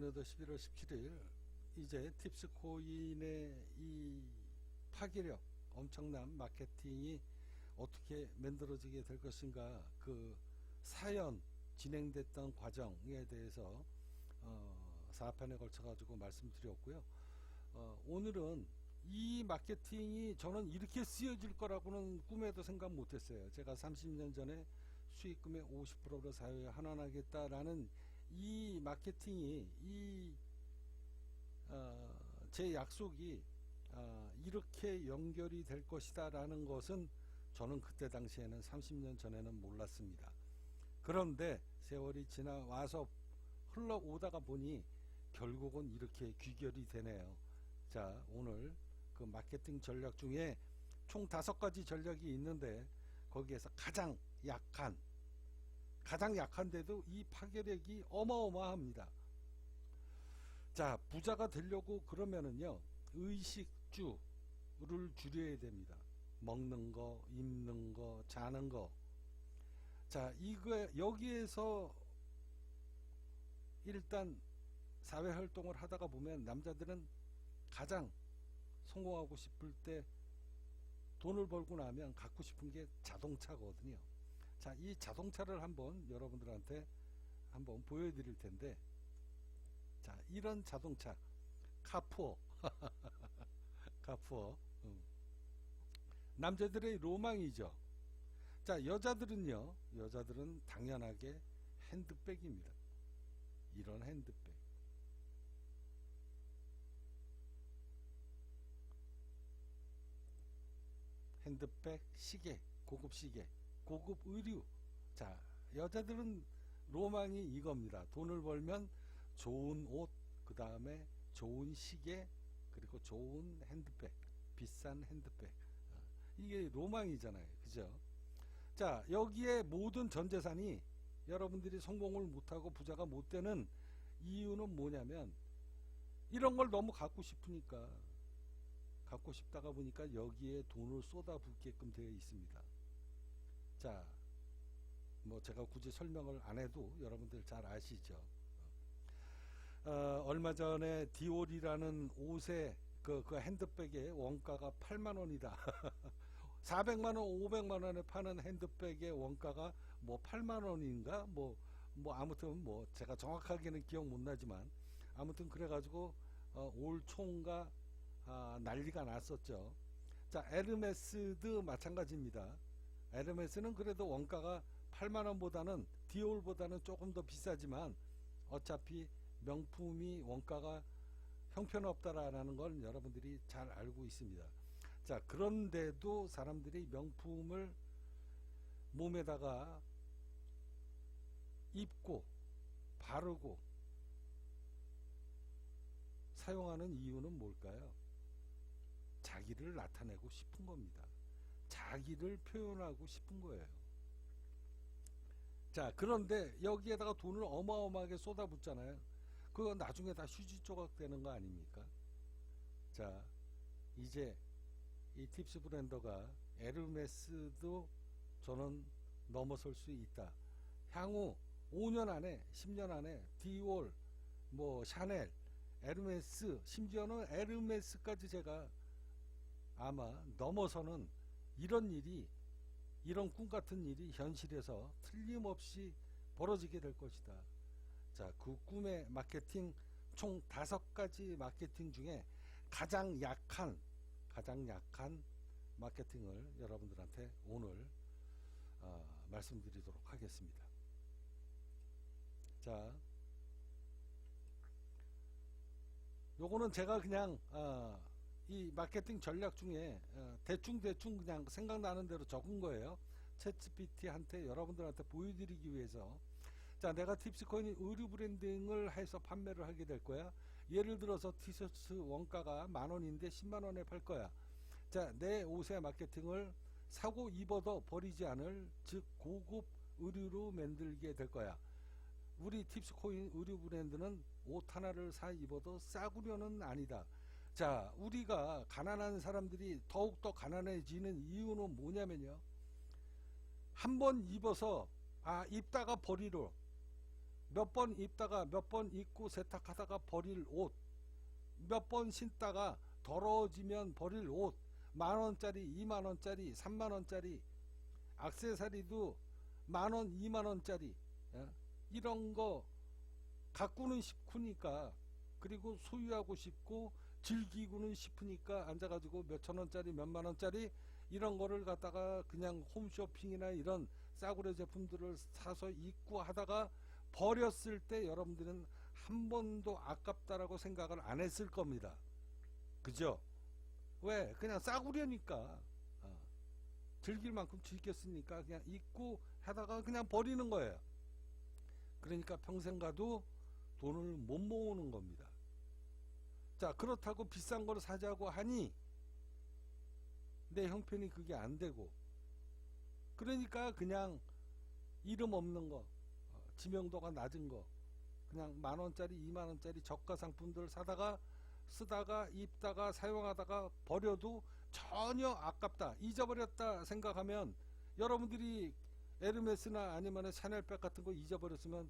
어느덧 11월 17일 이제 팁스코인의 이 파괴력 엄청난 마케팅이 어떻게 만들어지게 될 것인가, 그 사연 진행됐던 과정에 대해서 4편에 걸쳐 가지고 말씀드렸고요. 오늘은 이 마케팅이 저는 이렇게 쓰여질 거라고는 꿈에도 생각 못했어요. 제가 30년 전에 수익금의 50%를 사회에 환원하겠다라는 이 마케팅이 제 약속이 이렇게 연결이 될 것이다 라는 것은 저는 그때 당시에는 30년 전에는 몰랐습니다. 그런데 세월이 지나와서 흘러오다가 보니 결국은 이렇게 귀결이 되네요. 자, 오늘 그 마케팅 전략 중에 총 5가지 전략이 있는데 거기에서 가장 약한데도 이 파괴력이 어마어마합니다. 자, 부자가 되려고 그러면은요, 의식주를 줄여야 됩니다. 먹는 거, 입는 거, 자는 거. 자, 여기에서 일단 사회 활동을 하다가 보면 남자들은 가장 성공하고 싶을 때 돈을 벌고 나면 갖고 싶은 게 자동차거든요. 자, 이 자동차를 한번 여러분들한테 한번 보여드릴 텐데, 자, 이런 자동차 카푸어 카푸어 남자들의 로망이죠. 자, 여자들은 당연하게 핸드백입니다. 이런 핸드백, 시계, 고급 시계, 고급 의류. 자, 여자들은 로망이 이겁니다. 돈을 벌면 좋은 옷, 그 다음에 좋은 시계, 그리고 좋은 핸드백, 비싼 핸드백. 이게 로망이잖아요. 그죠? 자, 여기에 모든 전 재산이 여러분들이 성공을 못하고 부자가 못 되는 이유는 뭐냐면, 이런 걸 너무 갖고 싶으니까, 갖고 싶다가 보니까 여기에 돈을 쏟아붓게끔 되어 있습니다. 자, 뭐 제가 굳이 설명을 안 해도 여러분들 잘 아시죠. 얼마 전에 디올이라는 옷의 그 핸드백의 원가가 8만원이다 400만원 500만원에 파는 핸드백의 원가가 뭐 8만원인가 뭐 아무튼 뭐 제가 정확하게는 기억 못 나지만 아무튼 그래 가지고 올 총가 난리가 났었죠. 자, 에르메스도 마찬가지입니다. 에르메스는 그래도 원가가 8만원보다는 디올보다는 조금 더 비싸지만 어차피 명품이 원가가 형편없다라는 걸 여러분들이 잘 알고 있습니다. 자, 그런데도 사람들이 명품을 몸에다가 입고 바르고 사용하는 이유는 뭘까요? 자기를 나타내고 싶은 겁니다. 자기를 표현하고 싶은 거예요. 자, 그런데 여기에다가 돈을 어마어마하게 쏟아붓잖아요. 그거 나중에 다 휴지 조각 되는 거 아닙니까? 자, 이제 이 팁스 브랜더가 에르메스도 저는 넘어설 수 있다. 향후 5년 안에 10년 안에 디올, 뭐 샤넬, 에르메스, 심지어는 에르메스까지 제가 아마 넘어서는 이런 꿈같은 일이 현실에서 틀림없이 벌어지게 될 것이다. 자, 그 꿈의 마케팅 총 5가지 마케팅 중에 가장 약한 마케팅을 여러분들한테 오늘 말씀드리도록 하겠습니다. 자, 요거는 제가 그냥 이 마케팅 전략 중에 대충 그냥 생각나는 대로 적은 거예요. 챗GPT한테 여러분들한테 보여드리기 위해서. 자, 내가 팁스코인 의류 브랜딩을 해서 판매를 하게 될 거야. 예를 들어서 티셔츠 원가가 만원인데 10만원에 팔 거야. 자, 내 옷의 마케팅을 사고 입어도 버리지 않을, 즉 고급 의류로 만들게 될 거야. 우리 팁스코인 의류 브랜드는 옷 하나를 사 입어도 싸구려는 아니다. 자, 우리가 가난한 사람들이 더욱더 가난해지는 이유는 뭐냐면요, 한번 입어서 입다가 버리러, 몇 번 입다가 몇 번 입고 세탁하다가 버릴 옷, 몇 번 신다가 더러워지면 버릴 옷, 10,000원짜리, 20,000원짜리, 30,000원짜리, 액세서리도 10,000원, 20,000원짜리, 이런 거 갖고는 싶으니까, 그리고 소유하고 싶고 즐기고는 싶으니까 앉아가지고 몇천원짜리, 몇만원짜리 이런 거를 갖다가 그냥 홈쇼핑이나 이런 싸구려 제품들을 사서 입고 하다가 버렸을 때 여러분들은 한 번도 아깝다라고 생각을 안 했을 겁니다. 그죠? 왜? 그냥 싸구려니까. 즐길 만큼 즐겼으니까 그냥 입고 하다가 그냥 버리는 거예요. 그러니까 평생 가도 돈을 못 모으는 겁니다. 자, 그렇다고 비싼 걸 사자고 하니 내 형편이 그게 안 되고, 그러니까 그냥 이름 없는 거, 지명도가 낮은 거, 그냥 10,000원짜리, 20,000원짜리 저가 상품들 사다가 쓰다가 입다가 사용하다가 버려도 전혀 아깝다, 잊어버렸다 생각하면, 여러분들이 에르메스나 아니면 샤넬백 같은 거 잊어버렸으면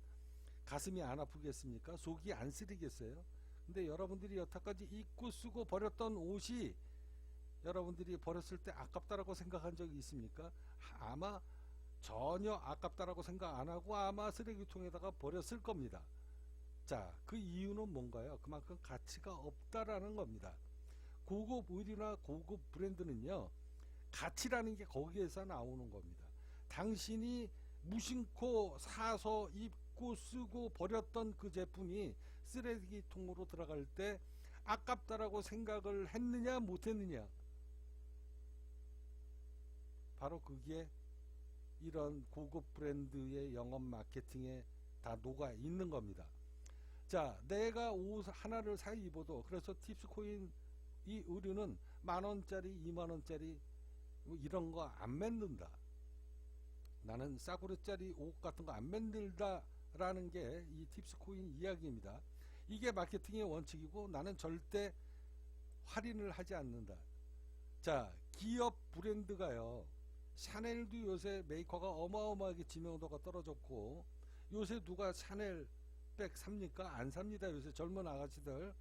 가슴이 안 아프겠습니까? 속이 안 쓰리겠어요? 근데 여러분들이 여태까지 입고 쓰고 버렸던 옷이 여러분들이 버렸을 때 아깝다라고 생각한 적이 있습니까? 아마 전혀 아깝다라고 생각 안 하고 아마 쓰레기통에다가 버렸을 겁니다. 자, 그 이유는 뭔가요? 그만큼 가치가 없다라는 겁니다. 고급 의류나 고급 브랜드는요, 가치라는 게 거기에서 나오는 겁니다. 당신이 무심코 사서 입고 쓰고 버렸던 그 제품이 쓰레기통으로 들어갈 때 아깝다라고 생각을 했느냐 못했느냐, 바로 그게 이런 고급 브랜드의 영업 마케팅에 다 녹아 있는 겁니다. 자, 내가 옷 하나를 사 입어도, 그래서 팁스코인 이 의류는 10,000원짜리, 20,000원짜리 뭐 이런 거 안 만든다, 나는 싸구려짜리 옷 같은 거 안 만들다 라는 게 이 팁스코인 이야기입니다. 이게 마케팅의 원칙이고, 나는 절대 할인을 하지 않는다. 자, 기업 브랜드가요, 샤넬도 요새 메이커가 어마어마하게 지명도가 떨어졌고, 요새 누가 샤넬 백 삽니까? 안 삽니다, 요새 젊은 아가씨들.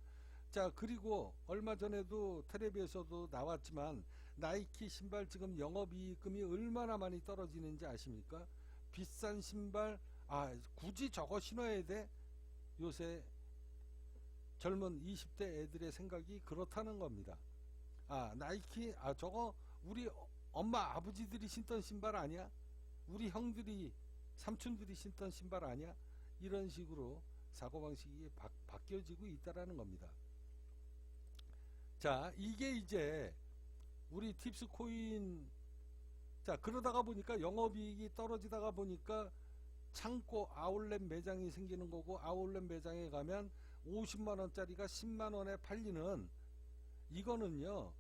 자, 그리고 얼마 전에도 텔레비에서도 나왔지만 나이키 신발 지금 영업이익금이 얼마나 많이 떨어지는지 아십니까? 비싼 신발, 굳이 저거 신어야 돼? 요새 젊은 20대 애들의 생각이 그렇다는 겁니다. 나이키, 저거 우리 엄마 아버지들이 신던 신발 아니야? 우리 형들이 삼촌들이 신던 신발 아니야? 이런 식으로 사고방식이 바뀌어지고 있다라는 겁니다. 자, 이게 이제 우리 팁스코인, 자, 그러다가 보니까 영업이익이 떨어지다가 보니까 창고 아울렛 매장이 생기는 거고, 아울렛 매장에 가면 50만원짜리가 10만원에 팔리는, 이거는요,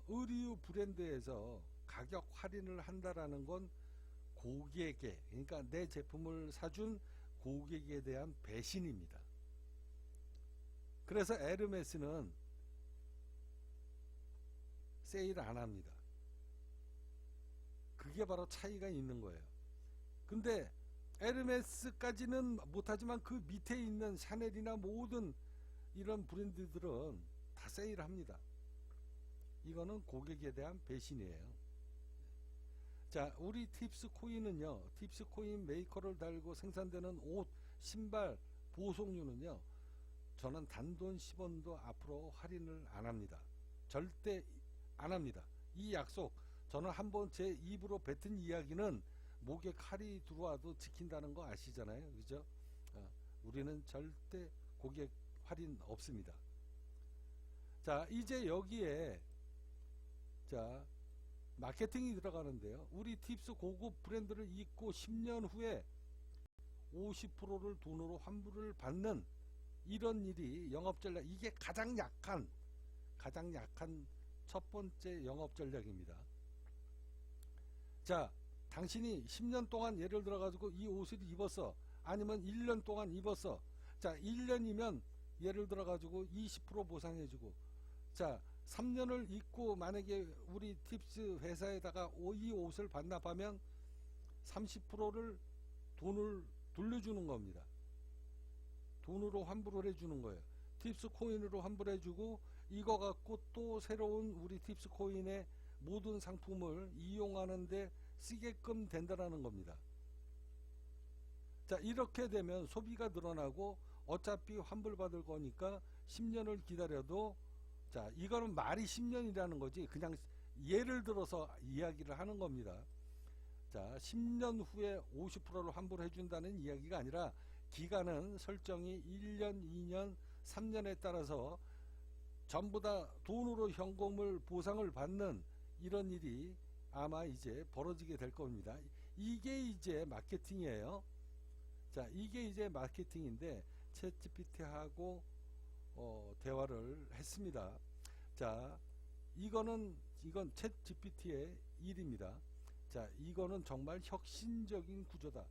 의류 브랜드에서 가격 할인을 한다라는 건 고객에, 그러니까 내 제품을 사준 고객에 대한 배신입니다. 그래서 에르메스는 세일 안 합니다. 그게 바로 차이가 있는 거예요. 근데 에르메스까지는 못하지만 그 밑에 있는 샤넬이나 모든 이런 브랜드들은 다 세일합니다. 이거는 고객에 대한 배신이에요. 자, 우리 팁스코인은요, 팁스코인 메이커를 달고 생산되는 옷, 신발, 보석류는요, 저는 단돈 10원도 앞으로 할인을 안 합니다. 절대 안 합니다. 이 약속, 저는 한번 제 입으로 뱉은 이야기는 목에 칼이 들어와도 지킨다는 거 아시잖아요, 그죠? 우리는 절대 고객 할인 없습니다. 자, 이제 여기에 자, 마케팅이 들어가는데요, 우리 팁스 고급 브랜드를 입고 10년 후에 50%를 돈으로 환불을 받는 이런 일이 영업 전략, 이게 가장 약한 첫 번째 영업 전략입니다. 자, 당신이 10년 동안 예를 들어 가지고 이 옷을 입었어, 아니면 1년 동안 입었어. 자, 1년이면 예를 들어 가지고 20% 보상해 주고, 자, 3년을 입고 만약에 우리 팁스 회사에다가 이 옷을 반납하면 30%를 돌려주는 겁니다. 돈으로 환불을 해주는 거예요. 팁스 코인으로 환불해주고 이거 갖고 또 새로운 우리 팁스 코인의 모든 상품을 이용하는데 쓰게끔 된다라는 겁니다. 자, 이렇게 되면 소비가 늘어나고 어차피 환불받을 거니까 10년을 기다려도, 자, 이거는 말이 10년이라는 거지 그냥 예를 들어서 이야기를 하는 겁니다. 자, 10년 후에 50%를 환불해 준다는 이야기가 아니라 기간은 설정이 1년, 2년, 3년에 따라서 전부 다 돈으로 현금을 보상을 받는 이런 일이 아마 이제 벌어지게 될 겁니다. 이게 이제 마케팅이에요. 자, 이게 이제 마케팅인데 챗GPT하고 대화를 했습니다. 자, 이건 챗GPT의 일입니다. 자, 이거는 정말 혁신적인 구조다.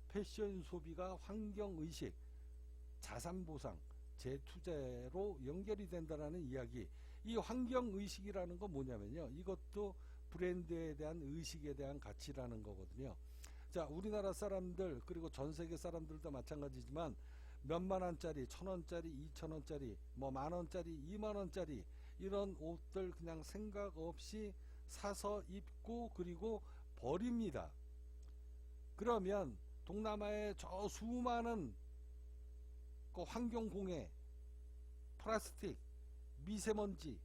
패션 소비가 환경의식, 자산보상, 재투자로 연결이 된다는 이야기. 이 환경의식이라는 건 뭐냐면요, 이것도 브랜드에 대한 의식에 대한 가치라는 거거든요. 자, 우리나라 사람들 그리고 전세계 사람들도 마찬가지지만 몇만원짜리, 천원짜리, 이천원짜리, 뭐 만원짜리, 이만원짜리 이런 옷들 그냥 생각 없이 사서 입고 그리고 버립니다. 그러면 동남아의 저 수많은 그 환경공해, 플라스틱, 미세먼지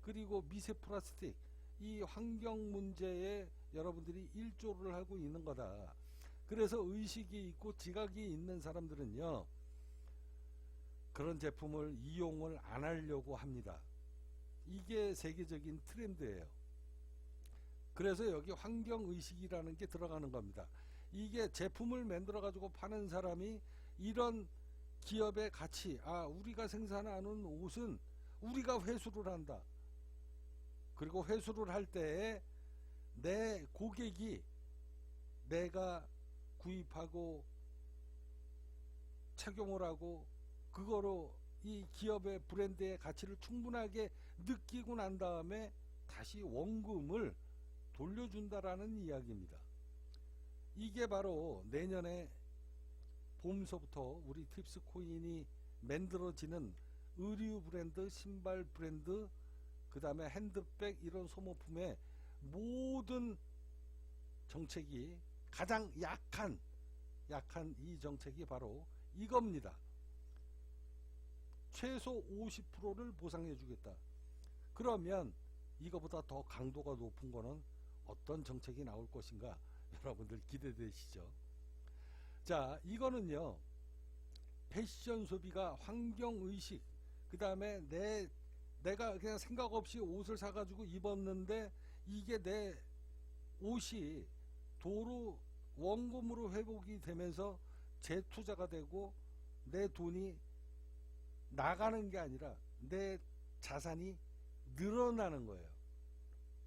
그리고 미세 플라스틱, 이 환경 문제에 여러분들이 일조를 하고 있는 거다. 그래서 의식이 있고 지각이 있는 사람들은요, 그런 제품을 이용을 안 하려고 합니다. 이게 세계적인 트렌드예요. 그래서 여기 환경의식이라는 게 들어가는 겁니다. 이게 제품을 만들어 가지고 파는 사람이 이런 기업의 가치, 우리가 생산하는 옷은 우리가 회수를 한다. 그리고 회수를 할 때에 내 고객이 내가 구입하고 착용을 하고 그거로 이 기업의 브랜드의 가치를 충분하게 느끼고 난 다음에 다시 원금을 돌려준다라는 이야기입니다. 이게 바로 내년에 봄서부터 우리 팁스 코인이 만들어지는 의류 브랜드, 신발 브랜드, 그 다음에 핸드백 이런 소모품의 모든 정책이 가장 약한 이 정책이 바로 이겁니다. 최소 50%를 보상해 주겠다. 그러면 이거보다 더 강도가 높은 거는 어떤 정책이 나올 것인가 여러분들 기대되시죠? 자, 이거는요, 패션 소비가 환경의식, 그 다음에 내가 그냥 생각 없이 옷을 사가지고 입었는데 이게 내 옷이 도로 원금으로 회복이 되면서 재투자가 되고 내 돈이 나가는 게 아니라 내 자산이 늘어나는 거예요.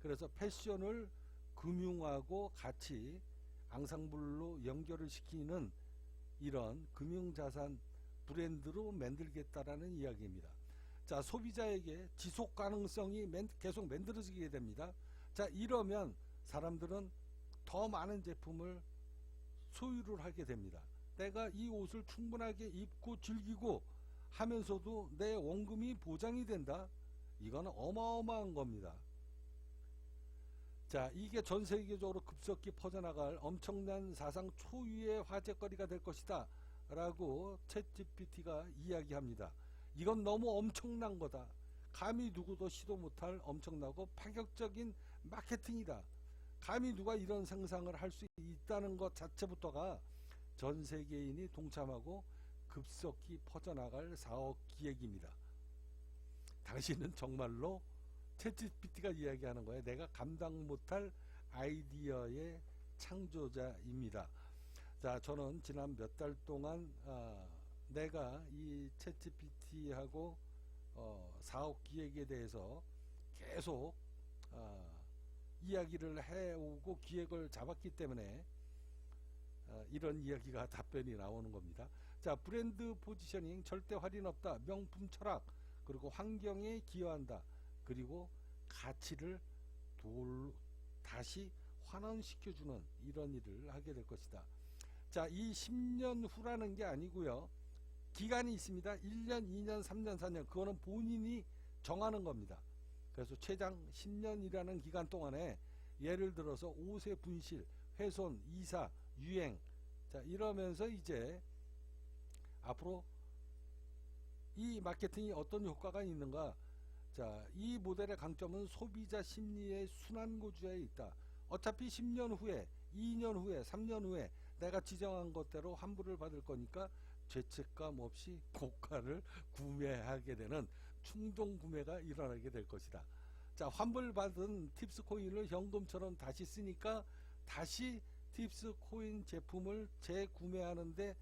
그래서 패션을 금융하고 같이 앙상블로 연결을 시키는 이런 금융자산 브랜드로 만들겠다라는 이야기입니다. 자, 소비자에게 지속 가능성이 계속 만들어지게 됩니다. 자, 이러면 사람들은 더 많은 제품을 소유를 하게 됩니다. 내가 이 옷을 충분하게 입고 즐기고 하면서도 내 원금이 보장이 된다. 이건 어마어마한 겁니다. 자, 이게 전 세계적으로 급속히 퍼져나갈 엄청난 사상 초유의 화제거리가 될 것이다 라고 챗GPT가 이야기합니다. 이건 너무 엄청난 거다. 감히 누구도 시도 못할 엄청나고 파격적인 마케팅이다. 감히 누가 이런 상상을 할 수 있다는 것 자체부터가 전 세계인이 동참하고 급속히 퍼져나갈 사업 기획입니다. 당신은 정말로 챗GPT가 이야기하는 거예요. 내가 감당 못할 아이디어의 창조자입니다. 자, 저는 지난 몇 달 동안 내가 이 챗GPT하고 사업 기획에 대해서 계속 이야기를 해오고 기획을 잡았기 때문에 이런 이야기가 답변이 나오는 겁니다. 자, 브랜드 포지셔닝, 절대 할인 없다, 명품 철학, 그리고 환경에 기여한다, 그리고 가치를 다시 환원시켜주는 이런 일을 하게 될 것이다. 자, 이 10년 후라는 게 아니고요. 기간이 있습니다. 1년, 2년, 3년, 4년. 그거는 본인이 정하는 겁니다. 그래서 최장 10년이라는 기간 동안에 예를 들어서 5세 분실, 훼손, 이사, 유행, 자, 이러면서 이제 앞으로 이 마케팅이 어떤 효과가 있는가. 자, 이 모델의 강점은 소비자 심리의 순환고주에 있다. 어차피 10년 후에, 2년 후에, 3년 후에 내가 지정한 것대로 환불을 받을 거니까 죄책감 없이 고가를 구매하게 되는 충동 구매가 일어나게 될 것이다. 자, 환불받은 팁스 코인을 현금처럼 다시 쓰니까 다시 팁스 코인 제품을 재구매하는데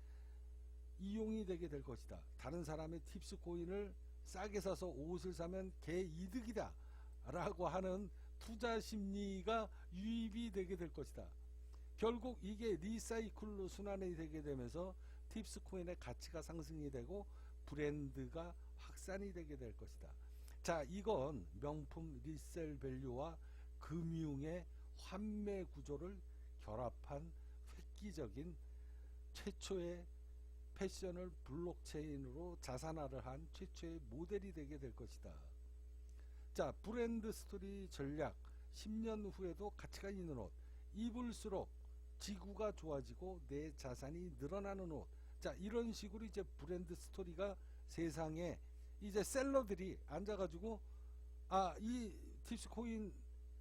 이용이 되게 될 것이다. 다른 사람의 팁스 코인을 싸게 사서 옷을 사면 개이득이다 라고 하는 투자 심리가 유입이 되게 될 것이다. 결국 이게 리사이클로 순환이 되게 되면서 팁스 코인의 가치가 상승이 되고 브랜드가 확산이 되게 될 것이다. 자, 이건 명품 리셀 밸류와 금융의 환매 구조를 결합한 획기적인 최초의 패션을 블록체인으로 자산화를 한 최초의 모델이 되게 될 것이다. 자, 브랜드 스토리 전략. 10년 후에도 가치가 있는 옷. 입을수록 지구가 좋아지고 내 자산이 늘어나는 옷. 자, 이런 식으로 이제 브랜드 스토리가 세상에 이제 셀러들이 앉아가지고 이 팁스 코인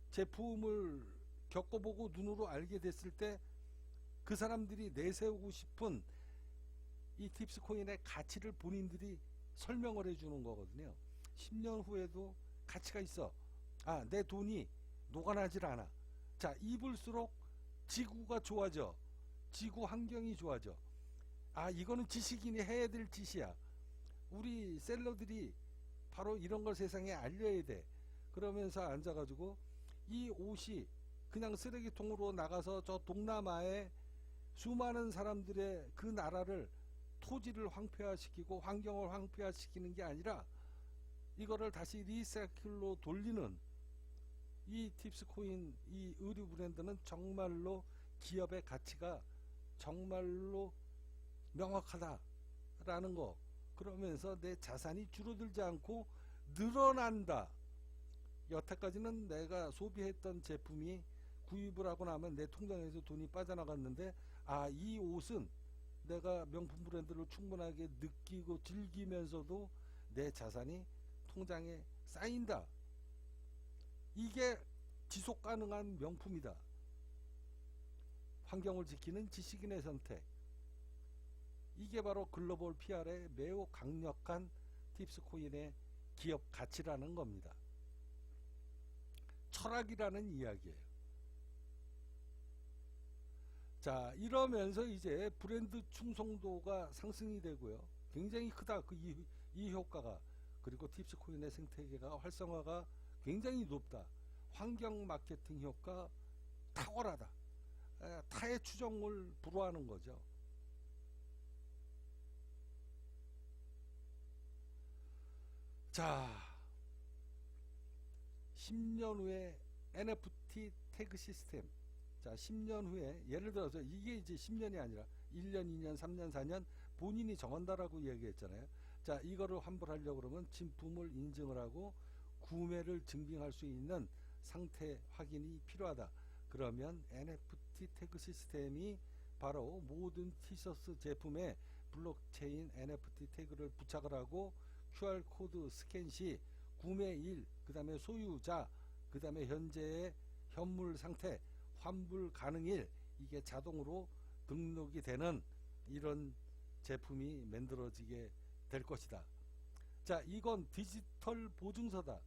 제품을 겪어보고 눈으로 알게 됐을 때 그 사람들이 내세우고 싶은 이 팁스 코인의 가치를 본인들이 설명을 해주는 거거든요. 10년 후에도 가치가 있어. 내 돈이 녹아나질 않아. 자, 입을수록 지구가 좋아져. 지구 환경이 좋아져. 이거는 지식인이 해야 될 짓이야. 우리 셀러들이 바로 이런 걸 세상에 알려야 돼. 그러면서 앉아가지고 이 옷이 그냥 쓰레기통으로 나가서 저 동남아에 수많은 사람들의 그 나라를 토지를 황폐화시키고 환경을 황폐화시키는 게 아니라 이거를 다시 리사이클로 돌리는 이 팁스 코인 이 의류 브랜드는 정말로 기업의 가치가 정말로 명확하다라는 거. 그러면서 내 자산이 줄어들지 않고 늘어난다. 여태까지는 내가 소비했던 제품이 구입을 하고 나면 내 통장에서 돈이 빠져나갔는데 이 옷은 내가 명품 브랜드를 충분하게 느끼고 즐기면서도 내 자산이 통장에 쌓인다. 이게 지속 가능한 명품이다. 환경을 지키는 지식인의 선택. 이게 바로 글로벌 PR의 매우 강력한 팁스 코인의 기업 가치라는 겁니다. 철학이라는 이야기예요. 자, 이러면서 이제 브랜드 충성도가 상승이 되고요. 굉장히 크다. 이 효과가. 그리고 팁스 코인의 생태계가 활성화가 굉장히 높다. 환경 마케팅 효과 탁월하다. 타의 추종을 불허하는 거죠. 자, 10년 후에 NFT 태그 시스템. 자, 10년 후에 예를 들어서 이게 이제 10년이 아니라 1년, 2년, 3년, 4년 본인이 정한다라고 이야기했잖아요. 자, 이거를 환불하려고 그러면 진품을 인증을 하고 구매를 증빙할 수 있는 상태 확인이 필요하다. 그러면 NFT 태그 시스템이 바로 모든 티셔츠 제품에 블록체인 NFT 태그를 부착을 하고 QR코드 스캔 시 구매일, 그 다음에 소유자, 그 다음에 현재의 현물 상태, 환불 가능일, 이게 자동으로 등록이 되는 이런 제품이 만들어지게 될 것이다. 자, 이건 디지털 보증서다.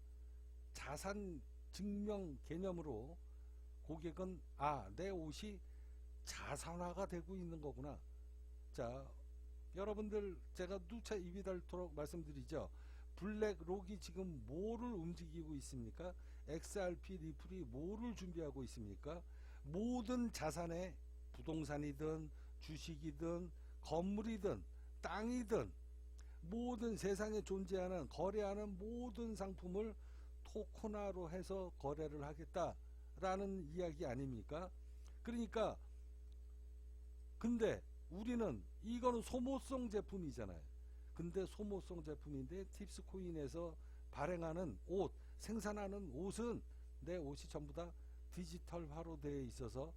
자산 증명 개념으로 고객은 내 옷이 자산화가 되고 있는 거구나. 자, 여러분들 제가 누차 입이 닳도록 말씀드리죠. 블랙록이 지금 뭐를 움직이고 있습니까? XRP 리플이 뭐를 준비하고 있습니까? 모든 자산에 부동산이든 주식이든 건물이든 땅이든 모든 세상에 존재하는 거래하는 모든 상품을 토큰화로 해서 거래를 하겠다라는 이야기 아닙니까? 그러니까 근데 우리는 이거는 소모성 제품이잖아요. 근데 소모성 제품인데 팁스코인에서 발행하는 옷, 생산하는 옷은 내 옷이 전부 다 디지털화로 되어 있어서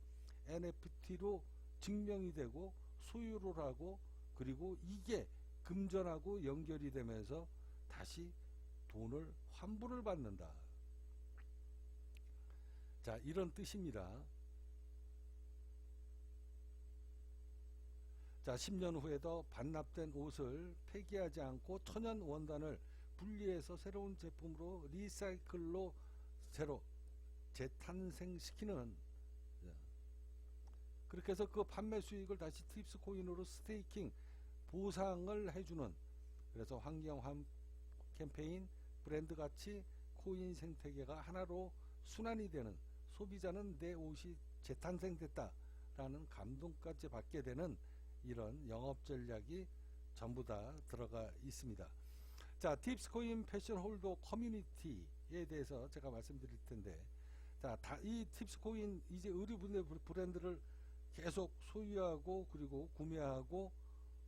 NFT로 증명이 되고 소유를 하고, 그리고 이게 금전하고 연결이 되면서 다시 돈을 환불을 받는다. 자, 이런 뜻입니다. 자, 10년 후에도 반납된 옷을 폐기하지 않고 천연 원단을 분리해서 새로운 제품으로 리사이클로 새로 재탄생시키는, 그렇게 해서 그 판매 수익을 다시 팁스 코인으로 스테이킹 보상을 해주는, 그래서 환경환 캠페인, 브랜드 가치, 코인 생태계가 하나로 순환이 되는, 소비자는 내 옷이 재탄생됐다 라는 감동까지 받게 되는 이런 영업 전략이 전부 다 들어가 있습니다. 자, 팁스코인 패션 홀더 커뮤니티에 대해서 제가 말씀드릴 텐데, 자, 이 팁스코인 이제 의류 브랜드를 계속 소유하고 그리고 구매하고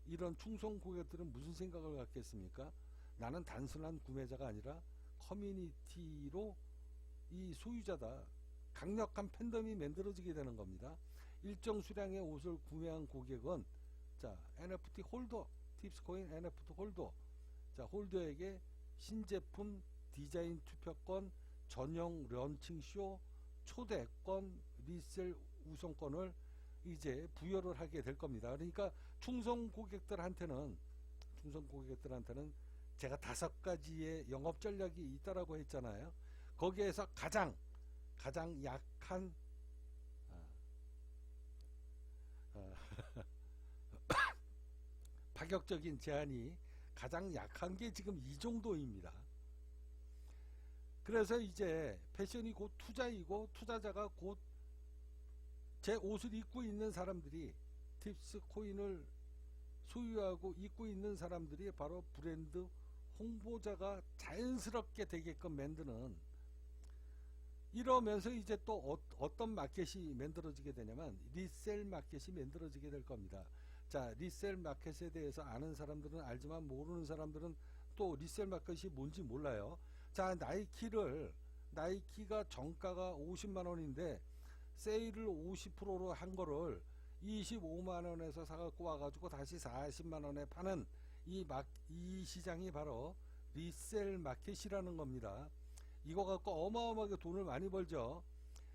이런 충성 고객들은 무슨 생각을 갖겠습니까? 나는 단순한 구매자가 아니라 커뮤니티로 이 소유자다. 강력한 팬덤이 만들어지게 되는 겁니다. 일정 수량의 옷을 구매한 고객은, 자, NFT 홀더, 팁스코인 NFT 홀더, 자, 홀더에게 신제품 디자인 투표권, 전용 런칭쇼, 초대권, 리셀 우선권을 이제 부여를 하게 될 겁니다. 그러니까 충성 고객들한테는 제가 5가지의 영업 전략이 있다라고 했잖아요. 거기에서 가장 약한 파격적인 제안이 가장 약한 게 지금 이 정도입니다. 그래서 이제 패션이 곧 투자이고, 투자자가 곧 제 옷을 입고 있는 사람들이, 팁스 코인을 소유하고 입고 있는 사람들이 바로 브랜드 홍보자가 자연스럽게 되게끔 만드는, 이러면서 이제 또 어떤 마켓이 만들어지게 되냐면 리셀 마켓이 만들어지게 될 겁니다. 자, 리셀 마켓에 대해서 아는 사람들은 알지만 모르는 사람들은 또 리셀 마켓이 뭔지 몰라요. 자, 나이키가 정가가 50만원인데 세일을 50%로 한 거를 25만원에서 사갖고 와가지고 다시 40만원에 파는 이 시장이 바로 리셀 마켓이라는 겁니다. 이거 갖고 어마어마하게 돈을 많이 벌죠.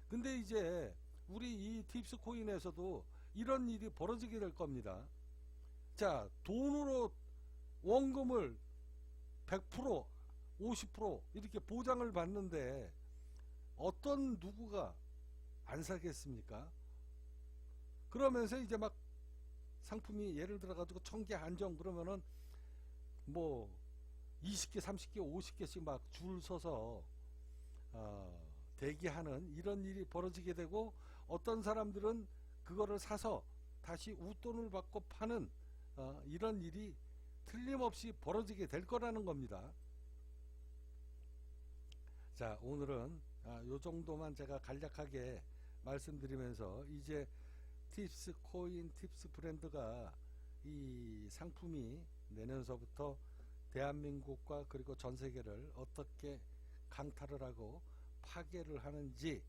근데 이제 우리 이 팁스 코인에서도 이런 일이 벌어지게 될 겁니다. 자, 돈으로 원금을 100%, 50% 이렇게 보장을 받는데 어떤 누구가 안 사겠습니까? 그러면서 이제 막 상품이 예를 들어 가지고 1000개 한정 그러면은 뭐 20개, 30개, 50개씩 막 줄 서서 대기하는 이런 일이 벌어지게 되고, 어떤 사람들은 그거를 사서 다시 웃돈을 받고 파는 이런 일이 틀림없이 벌어지게 될 거라는 겁니다. 자, 오늘은 요 정도만 제가 간략하게 말씀드리면서, 이제 팁스 코인, 팁스 브랜드가 이 상품이 내년서부터 대한민국과 그리고 전 세계를 어떻게 강탈을 하고 파괴를 하는지,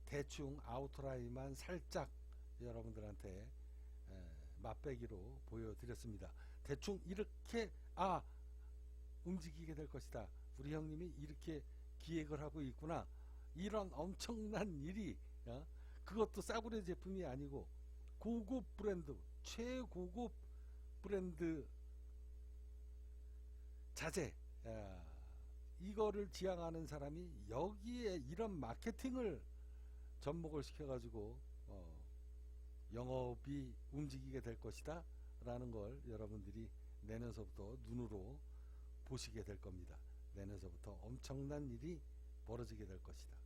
대충 아웃라인만 살짝 여러분들한테 맛배기로 보여드렸습니다. 대충 이렇게 움직이게 될 것이다. 우리 형님이 이렇게 기획을 하고 있구나. 이런 엄청난 일이, 그것도 싸구려 제품이 아니고 고급 브랜드, 최고급 브랜드 자재, 이거를 지향하는 사람이 여기에 이런 마케팅을 접목을 시켜가지고 영업이 움직이게 될 것이다 라는 걸 여러분들이 내년서부터 눈으로 보시게 될 겁니다. 내년서부터 엄청난 일이 벌어지게 될 것이다.